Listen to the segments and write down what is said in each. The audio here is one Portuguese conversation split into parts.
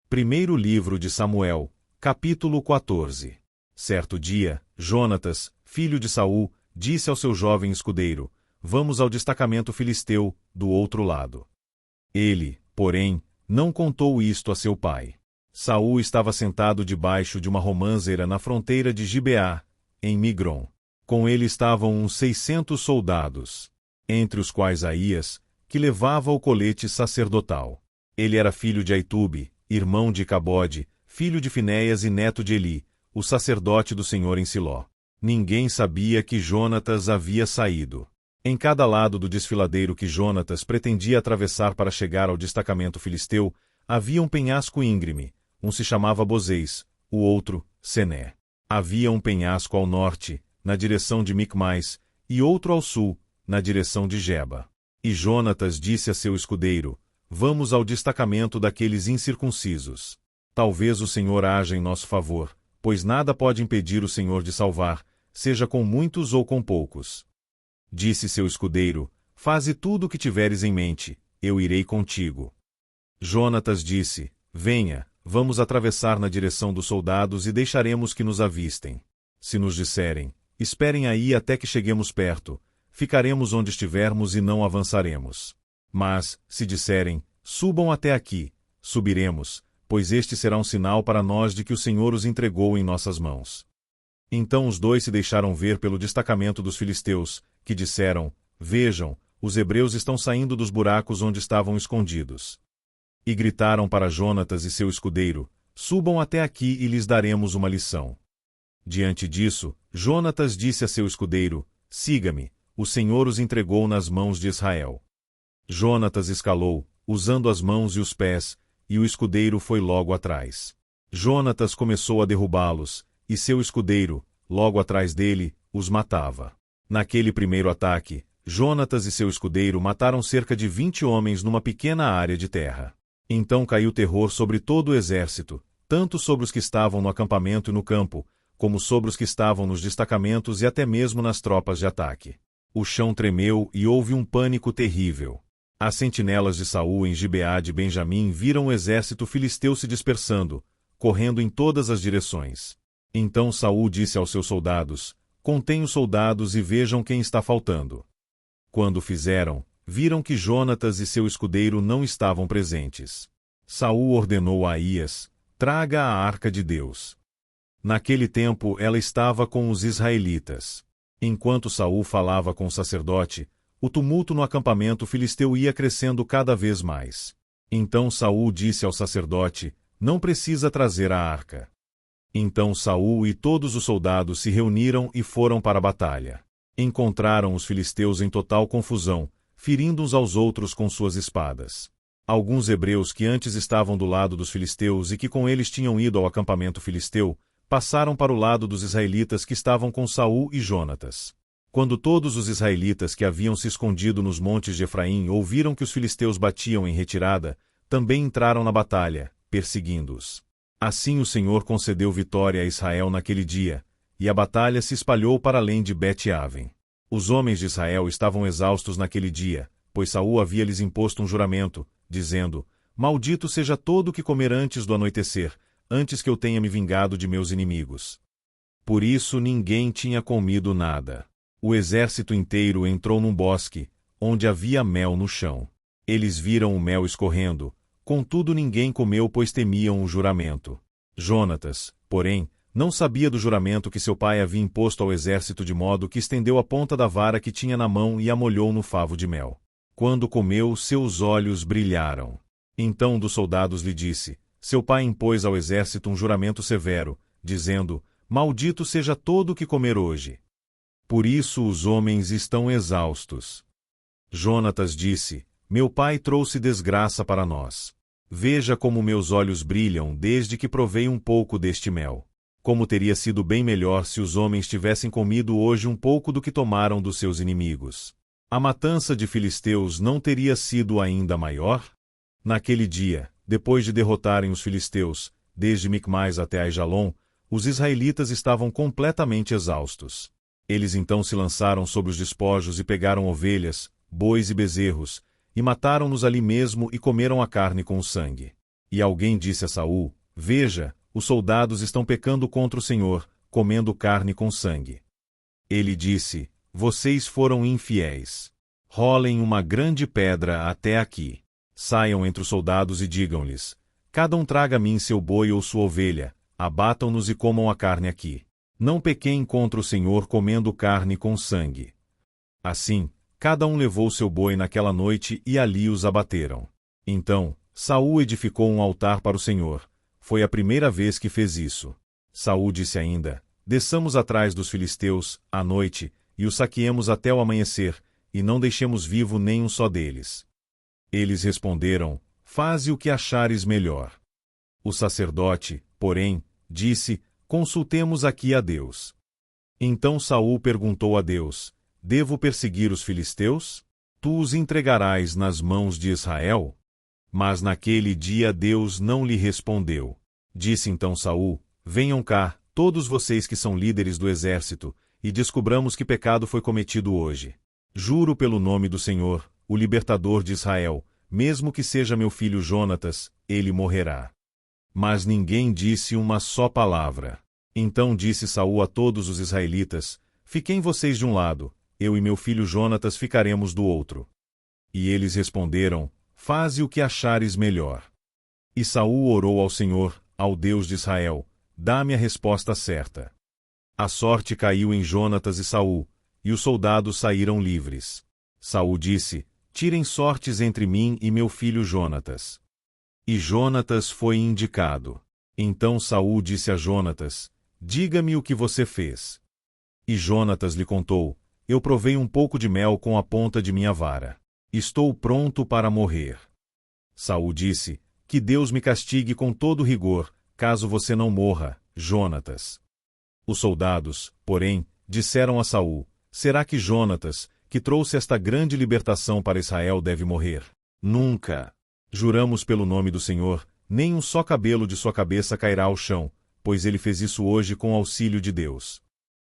Primeiro livro de Samuel, capítulo 14. Certo dia, Jonatas, filho de Saul, disse ao seu jovem escudeiro: Vamos ao destacamento filisteu, do outro lado. Ele, porém, não contou isto a seu pai. Saul estava sentado debaixo de uma românzera na fronteira de Gibeá, em Migron. Com ele estavam uns 600 soldados, entre os quais Aías, que levava o colete sacerdotal. Ele era filho de Aitube, irmão de Icabode, filho de Finéias e neto de Eli, o sacerdote do Senhor em Siló. Ninguém sabia que Jonatas havia saído. Em cada lado do desfiladeiro que Jonatas pretendia atravessar para chegar ao destacamento filisteu, havia um penhasco íngreme. Um se chamava Bozês, o outro, Sené. Havia um penhasco ao norte, na direção de Micmais, e outro ao sul, na direção de Geba. E Jonatas disse a seu escudeiro: Vamos ao destacamento daqueles incircuncisos. Talvez o Senhor haja em nosso favor, pois nada pode impedir o Senhor de salvar, seja com muitos ou com poucos. Disse seu escudeiro: Faze tudo o que tiveres em mente, eu irei contigo. Jonatas disse: Venha, vamos atravessar na direção dos soldados e deixaremos que nos avistem. Se nos disserem: Esperem aí até que cheguemos perto, ficaremos onde estivermos e não avançaremos. Mas, se disserem: Subam até aqui, subiremos, pois este será um sinal para nós de que o Senhor os entregou em nossas mãos. Então os dois se deixaram ver pelo destacamento dos filisteus, que disseram: Vejam, os hebreus estão saindo dos buracos onde estavam escondidos. E gritaram para Jonatas e seu escudeiro: Subam até aqui e lhes daremos uma lição. Diante disso, Jonatas disse a seu escudeiro: Siga-me, o Senhor os entregou nas mãos de Israel. Jonatas escalou, usando as mãos e os pés, e o escudeiro foi logo atrás. Jonatas começou a derrubá-los, e seu escudeiro, logo atrás dele, os matava. Naquele primeiro ataque, Jonatas e seu escudeiro mataram cerca de 20 homens numa pequena área de terra. Então caiu terror sobre todo o exército, tanto sobre os que estavam no acampamento e no campo, como sobre os que estavam nos destacamentos e até mesmo nas tropas de ataque. O chão tremeu e houve um pânico terrível. As sentinelas de Saul em Gibeá de Benjamim viram o exército filisteu se dispersando, correndo em todas as direções. Então Saul disse aos seus soldados: Contêm os soldados e vejam quem está faltando. Quando o fizeram, viram que Jonatas e seu escudeiro não estavam presentes. Saul ordenou a Aías: Traga a arca de Deus. Naquele tempo ela estava com os israelitas. Enquanto Saul falava com o sacerdote, o tumulto no acampamento filisteu ia crescendo cada vez mais. Então Saul disse ao sacerdote: Não precisa trazer a arca. Então Saul e todos os soldados se reuniram e foram para a batalha. Encontraram os filisteus em total confusão, ferindo uns aos outros com suas espadas. Alguns hebreus que antes estavam do lado dos filisteus e que com eles tinham ido ao acampamento filisteu, passaram para o lado dos israelitas que estavam com Saul e Jonatas. Quando todos os israelitas que haviam se escondido nos montes de Efraim ouviram que os filisteus batiam em retirada, também entraram na batalha, perseguindo-os. Assim o Senhor concedeu vitória a Israel naquele dia, e a batalha se espalhou para além de Bet-Aven. Os homens de Israel estavam exaustos naquele dia, pois Saul havia lhes imposto um juramento, dizendo: Maldito seja todo o que comer antes do anoitecer, antes que eu tenha me vingado de meus inimigos. Por isso ninguém tinha comido nada. O exército inteiro entrou num bosque, onde havia mel no chão. Eles viram o mel escorrendo, contudo ninguém comeu pois temiam o juramento. Jonatas, porém, não sabia do juramento que seu pai havia imposto ao exército de modo que estendeu a ponta da vara que tinha na mão e a molhou no favo de mel. Quando comeu, seus olhos brilharam. Então um dos soldados lhe disse: Seu pai impôs ao exército um juramento severo, dizendo: Maldito seja todo o que comer hoje. Por isso os homens estão exaustos. Jonatas disse: Meu pai trouxe desgraça para nós. Veja como meus olhos brilham desde que provei um pouco deste mel. Como teria sido bem melhor se os homens tivessem comido hoje um pouco do que tomaram dos seus inimigos. A matança de filisteus não teria sido ainda maior? Naquele dia, depois de derrotarem os filisteus, desde Micmais até Aijalon, os israelitas estavam completamente exaustos. Eles então se lançaram sobre os despojos e pegaram ovelhas, bois e bezerros, e mataram-nos ali mesmo e comeram a carne com o sangue. E alguém disse a Saul: Veja, os soldados estão pecando contra o Senhor, comendo carne com sangue. Ele disse: Vocês foram infiéis. Rolem uma grande pedra até aqui. Saiam entre os soldados e digam-lhes: Cada um traga a mim seu boi ou sua ovelha, abatam-nos e comam a carne aqui. Não pequem contra o Senhor comendo carne com sangue. Assim, cada um levou seu boi naquela noite e ali os abateram. Então, Saul edificou um altar para o Senhor. Foi a primeira vez que fez isso. Saul disse ainda: Desçamos atrás dos filisteus, à noite, e os saqueemos até o amanhecer, e não deixemos vivo nem um só deles. Eles responderam: Faze o que achares melhor. O sacerdote, porém, disse: Consultemos aqui a Deus. Então Saul perguntou a Deus: Devo perseguir os filisteus? Tu os entregarás nas mãos de Israel? Mas naquele dia Deus não lhe respondeu. Disse então Saul: Venham cá, todos vocês que são líderes do exército, e descubramos que pecado foi cometido hoje. Juro pelo nome do Senhor, o libertador de Israel, mesmo que seja meu filho Jonatas, ele morrerá. Mas ninguém disse uma só palavra. Então disse Saul a todos os israelitas: Fiquem vocês de um lado, eu e meu filho Jonatas ficaremos do outro. E eles responderam: Faze o que achares melhor. E Saul orou ao Senhor, ao Deus de Israel: Dá-me a resposta certa. A sorte caiu em Jonatas e Saul, e os soldados saíram livres. Saul disse: Tirem sortes entre mim e meu filho Jonatas. E Jonatas foi indicado. Então Saul disse a Jonatas: Diga-me o que você fez. E Jonatas lhe contou: Eu provei um pouco de mel com a ponta de minha vara. Estou pronto para morrer. Saul disse: Que Deus me castigue com todo rigor, caso você não morra, Jonatas. Os soldados, porém, disseram a Saul: Será que Jonatas, que trouxe esta grande libertação para Israel, deve morrer? Nunca. Juramos pelo nome do Senhor, nem um só cabelo de sua cabeça cairá ao chão, pois ele fez isso hoje com auxílio de Deus.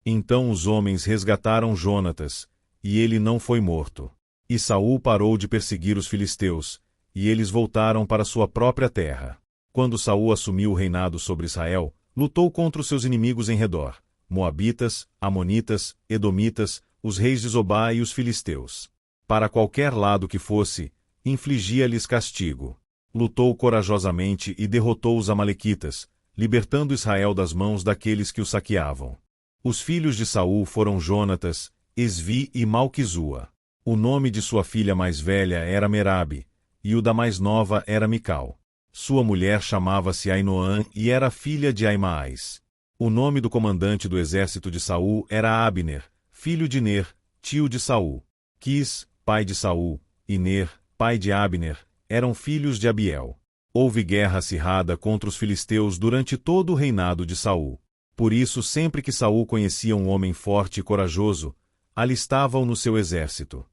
Então os homens resgataram Jonatas, e ele não foi morto. E Saul parou de perseguir os filisteus, e eles voltaram para sua própria terra. Quando Saul assumiu o reinado sobre Israel, lutou contra os seus inimigos em redor: Moabitas, Amonitas, Edomitas, os reis de Zobá e os filisteus. Para qualquer lado que fosse, infligia-lhes castigo. Lutou corajosamente e derrotou os amalequitas, libertando Israel das mãos daqueles que o saqueavam. Os filhos de Saul foram Jonatas, Esvi e Malquizua. O nome de sua filha mais velha era Merabe, e o da mais nova era Mical. Sua mulher chamava-se Ainoã e era filha de Aimaas. O nome do comandante do exército de Saul era Abner, filho de Ner, tio de Saul. Quis, pai de Saul, e Ner, pai de Abner, eram filhos de Abiel. Houve guerra acirrada contra os filisteus durante todo o reinado de Saul. Por isso, sempre que Saul conhecia um homem forte e corajoso, alistava-o no seu exército.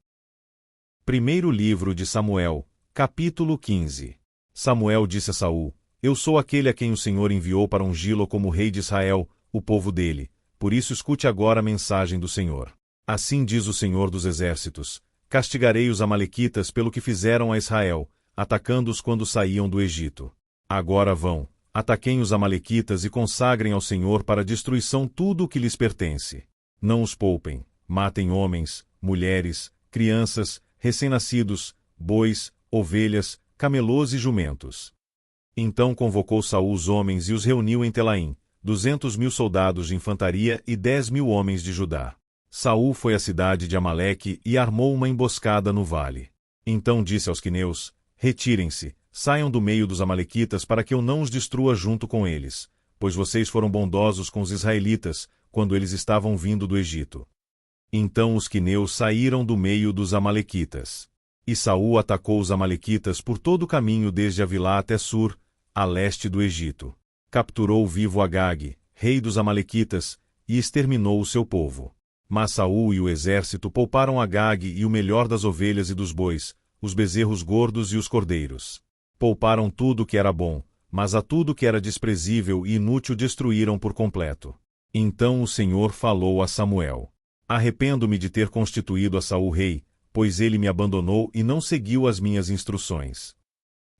Primeiro livro de Samuel, capítulo 15. Samuel disse a Saul: Eu sou aquele a quem o Senhor enviou para ungí-lo como rei de Israel, o povo dele. Por isso escute agora a mensagem do Senhor. Assim diz o Senhor dos Exércitos: Castigarei os amalequitas pelo que fizeram a Israel, atacando-os quando saíam do Egito. Agora vão, ataquem os amalequitas e consagrem ao Senhor para destruição tudo o que lhes pertence. Não os poupem, matem homens, mulheres, crianças, recém-nascidos, bois, ovelhas, camelôs e jumentos. Então convocou Saul os homens e os reuniu em Telaim, 200.000 soldados de infantaria e 10.000 homens de Judá. Saul foi à cidade de Amaleque e armou uma emboscada no vale. Então disse aos queneus: Retirem-se, saiam do meio dos amalequitas para que eu não os destrua junto com eles, pois vocês foram bondosos com os israelitas, quando eles estavam vindo do Egito. Então os queneus saíram do meio dos amalequitas. E Saul atacou os amalequitas por todo o caminho desde Avilá até Sur, a leste do Egito. Capturou vivo Agag, rei dos amalequitas, e exterminou o seu povo. Mas Saul e o exército pouparam Agag e o melhor das ovelhas e dos bois, os bezerros gordos e os cordeiros. Pouparam tudo que era bom, mas a tudo que era desprezível e inútil destruíram por completo. Então o Senhor falou a Samuel: Arrependo-me de ter constituído a Saul rei, pois ele me abandonou e não seguiu as minhas instruções.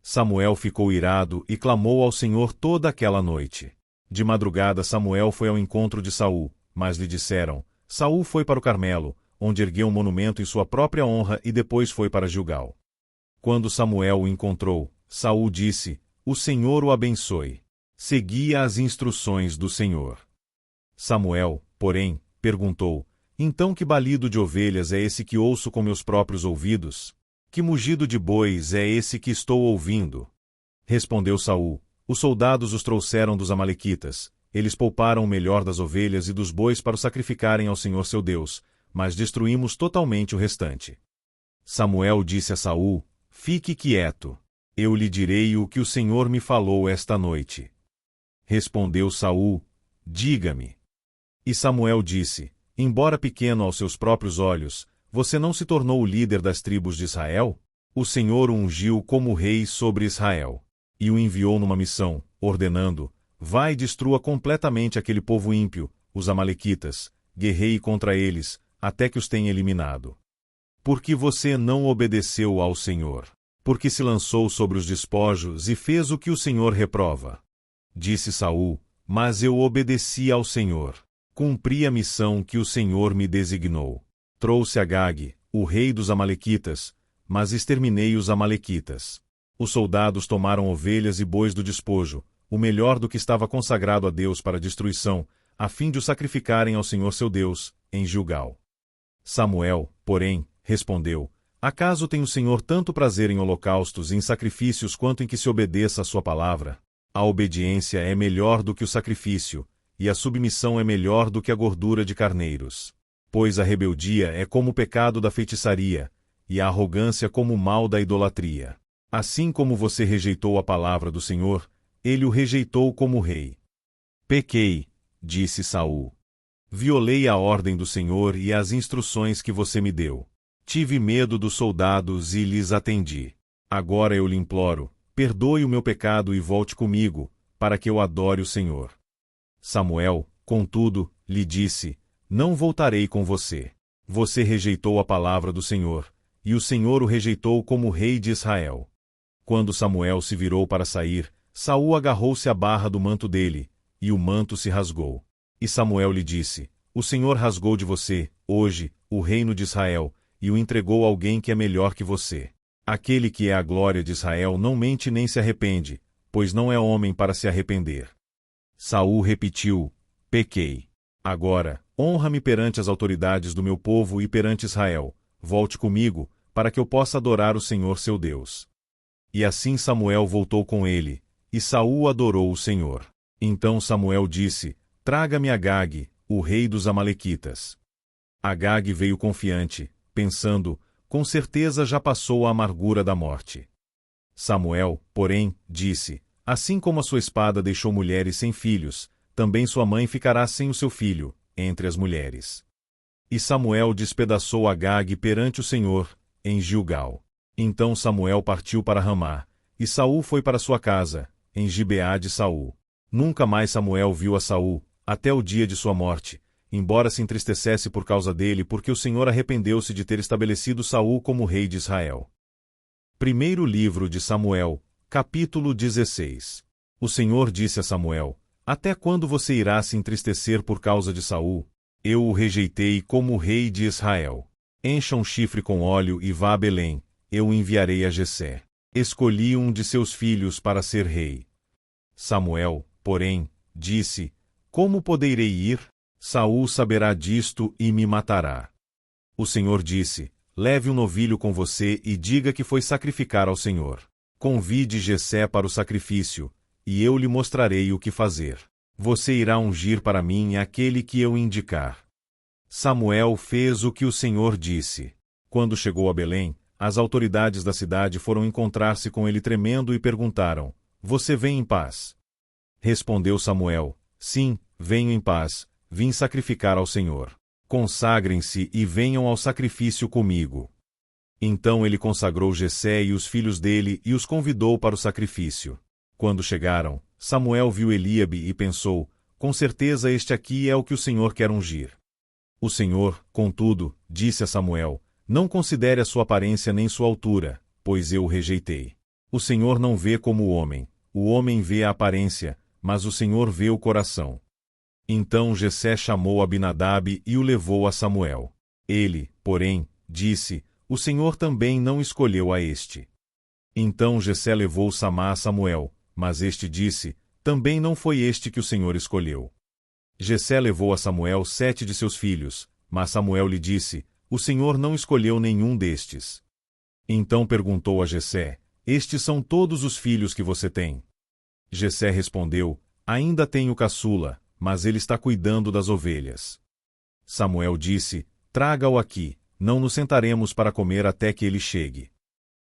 Samuel ficou irado e clamou ao Senhor toda aquela noite. De madrugada Samuel foi ao encontro de Saul, mas lhe disseram: Saul foi para o Carmelo, onde ergueu um monumento em sua própria honra e depois foi para Gilgal. Quando Samuel o encontrou, Saul disse: O Senhor o abençoe. Seguia as instruções do Senhor. Samuel, porém, perguntou: Então que balido de ovelhas é esse que ouço com meus próprios ouvidos? Que mugido de bois é esse que estou ouvindo? Respondeu Saul: Os soldados os trouxeram dos amalequitas. Eles pouparam o melhor das ovelhas e dos bois para o sacrificarem ao Senhor seu Deus, mas destruímos totalmente o restante. Samuel disse a Saul: Fique quieto. Eu lhe direi o que o Senhor me falou esta noite. Respondeu Saul: Diga-me. E Samuel disse: Embora pequeno aos seus próprios olhos, você não se tornou o líder das tribos de Israel? O Senhor o ungiu como rei sobre Israel. E o enviou numa missão, ordenando: Vai e destrua completamente aquele povo ímpio, os amalequitas, guerreie contra eles, até que os tenha eliminado. Porque você não obedeceu ao Senhor? Porque se lançou sobre os despojos e fez o que o Senhor reprova. Disse Saul: Mas eu obedeci ao Senhor. Cumpri a missão que o Senhor me designou. Trouxe Agag, o rei dos amalequitas, mas exterminei os amalequitas. Os soldados tomaram ovelhas e bois do despojo, o melhor do que estava consagrado a Deus para destruição, a fim de o sacrificarem ao Senhor seu Deus, em Gilgal. Samuel, porém, respondeu: Acaso tem o Senhor tanto prazer em holocaustos e em sacrifícios quanto em que se obedeça a sua palavra? A obediência é melhor do que o sacrifício, e a submissão é melhor do que a gordura de carneiros. Pois a rebeldia é como o pecado da feitiçaria, e a arrogância como o mal da idolatria. Assim como você rejeitou a palavra do Senhor, ele o rejeitou como rei. Pequei, disse Saul. Violei a ordem do Senhor e as instruções que você me deu. Tive medo dos soldados e lhes atendi. Agora eu lhe imploro, perdoe o meu pecado e volte comigo, para que eu adore o Senhor. Samuel, contudo, lhe disse: Não voltarei com você. Você rejeitou a palavra do Senhor, e o Senhor o rejeitou como rei de Israel. Quando Samuel se virou para sair, Saul agarrou-se à barra do manto dele, e o manto se rasgou. E Samuel lhe disse: O Senhor rasgou de você, hoje, o reino de Israel, e o entregou a alguém que é melhor que você. Aquele que é a glória de Israel não mente nem se arrepende, pois não é homem para se arrepender. Saul repetiu: Pequei. Agora, honra-me perante as autoridades do meu povo e perante Israel. Volte comigo, para que eu possa adorar o Senhor seu Deus. E assim Samuel voltou com ele, e Saul adorou o Senhor. Então Samuel disse: Traga-me Agag, o rei dos amalequitas. Agag veio confiante, pensando: Com certeza já passou a amargura da morte. Samuel, porém, disse: Assim como a sua espada deixou mulheres sem filhos, também sua mãe ficará sem o seu filho, entre as mulheres. E Samuel despedaçou Agag perante o Senhor, em Gilgal. Então Samuel partiu para Ramá, e Saul foi para sua casa, em Gibeá de Saul. Nunca mais Samuel viu a Saul, até o dia de sua morte, embora se entristecesse por causa dele, porque o Senhor arrependeu-se de ter estabelecido Saul como rei de Israel. Primeiro livro de Samuel, capítulo 16. O Senhor disse a Samuel: Até quando você irá se entristecer por causa de Saul? Eu o rejeitei como rei de Israel. Encha um chifre com óleo e vá a Belém, eu o enviarei a Jessé. Escolhi um de seus filhos para ser rei. Samuel, porém, disse: Como poderei ir? Saul saberá disto e me matará. O Senhor disse: Leve um novilho com você e diga que foi sacrificar ao Senhor. Convide Jessé para o sacrifício, e eu lhe mostrarei o que fazer. Você irá ungir para mim aquele que eu indicar. Samuel fez o que o Senhor disse. Quando chegou a Belém, as autoridades da cidade foram encontrar-se com ele tremendo e perguntaram: Você vem em paz? Respondeu Samuel: Sim, venho em paz, vim sacrificar ao Senhor. Consagrem-se e venham ao sacrifício comigo. Então ele consagrou Jessé e os filhos dele e os convidou para o sacrifício. Quando chegaram, Samuel viu Eliabe e pensou: Com certeza este aqui é o que o Senhor quer ungir. O Senhor, contudo, disse a Samuel: Não considere a sua aparência nem sua altura, pois eu o rejeitei. O Senhor não vê como o homem vê a aparência, mas o Senhor vê o coração. Então Jessé chamou Abinadab e o levou a Samuel. Ele, porém, disse: O Senhor também não escolheu a este. Então Jessé levou Samá a Samuel, mas este disse: Também não foi este que o Senhor escolheu. Jessé levou a Samuel 7 de seus filhos, mas Samuel lhe disse: O Senhor não escolheu nenhum destes. Então perguntou a Jessé: Estes são todos os filhos que você tem? Jessé respondeu: Ainda tenho caçula, mas ele está cuidando das ovelhas. Samuel disse: Traga-o aqui, não nos sentaremos para comer até que ele chegue.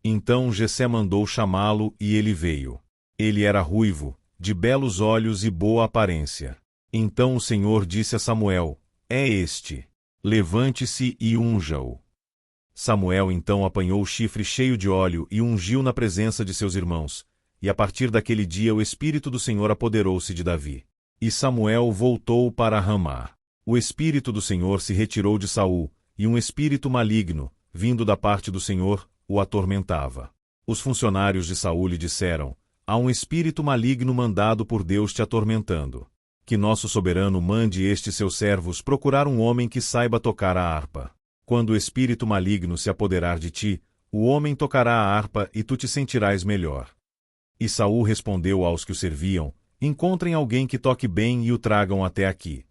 Então Jessé mandou chamá-lo e ele veio. Ele era ruivo, de belos olhos e boa aparência. Então o Senhor disse a Samuel: É este. Levante-se e unja-o. Samuel então apanhou o chifre cheio de óleo e ungiu na presença de seus irmãos, e a partir daquele dia o Espírito do Senhor apoderou-se de Davi. E Samuel voltou para Ramá. O Espírito do Senhor se retirou de Saul, e um espírito maligno, vindo da parte do Senhor, o atormentava. Os funcionários de Saul lhe disseram: Há um espírito maligno mandado por Deus te atormentando. Que nosso soberano mande estes seus servos procurar um homem que saiba tocar a harpa. Quando o espírito maligno se apoderar de ti, o homem tocará a harpa e tu te sentirás melhor. E Saul respondeu aos que o serviam: Encontrem alguém que toque bem e o tragam até aqui.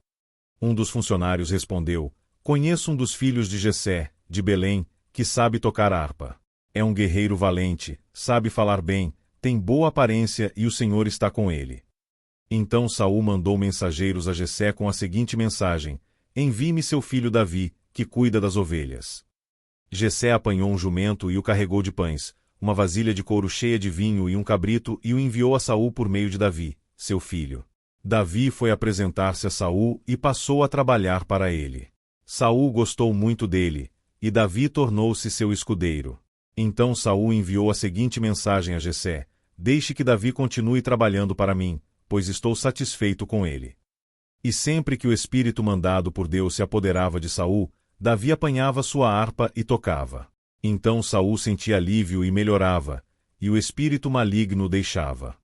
Um dos funcionários respondeu: Conheço um dos filhos de Jessé, de Belém, que sabe tocar harpa. É um guerreiro valente, sabe falar bem, tem boa aparência e o Senhor está com ele. Então Saul mandou mensageiros a Jessé com a seguinte mensagem: Envie-me seu filho Davi, que cuida das ovelhas. Jessé apanhou um jumento e o carregou de pães, uma vasilha de couro cheia de vinho e um cabrito, e o enviou a Saul por meio de Davi, seu filho. Davi foi apresentar-se a Saul e passou a trabalhar para ele. Saul gostou muito dele, e Davi tornou-se seu escudeiro. Então Saul enviou a seguinte mensagem a Jessé: Deixe que Davi continue trabalhando para mim, pois estou satisfeito com ele. E sempre que o espírito mandado por Deus se apoderava de Saul, Davi apanhava sua harpa e tocava. Então Saul sentia alívio e melhorava, e o espírito maligno deixava.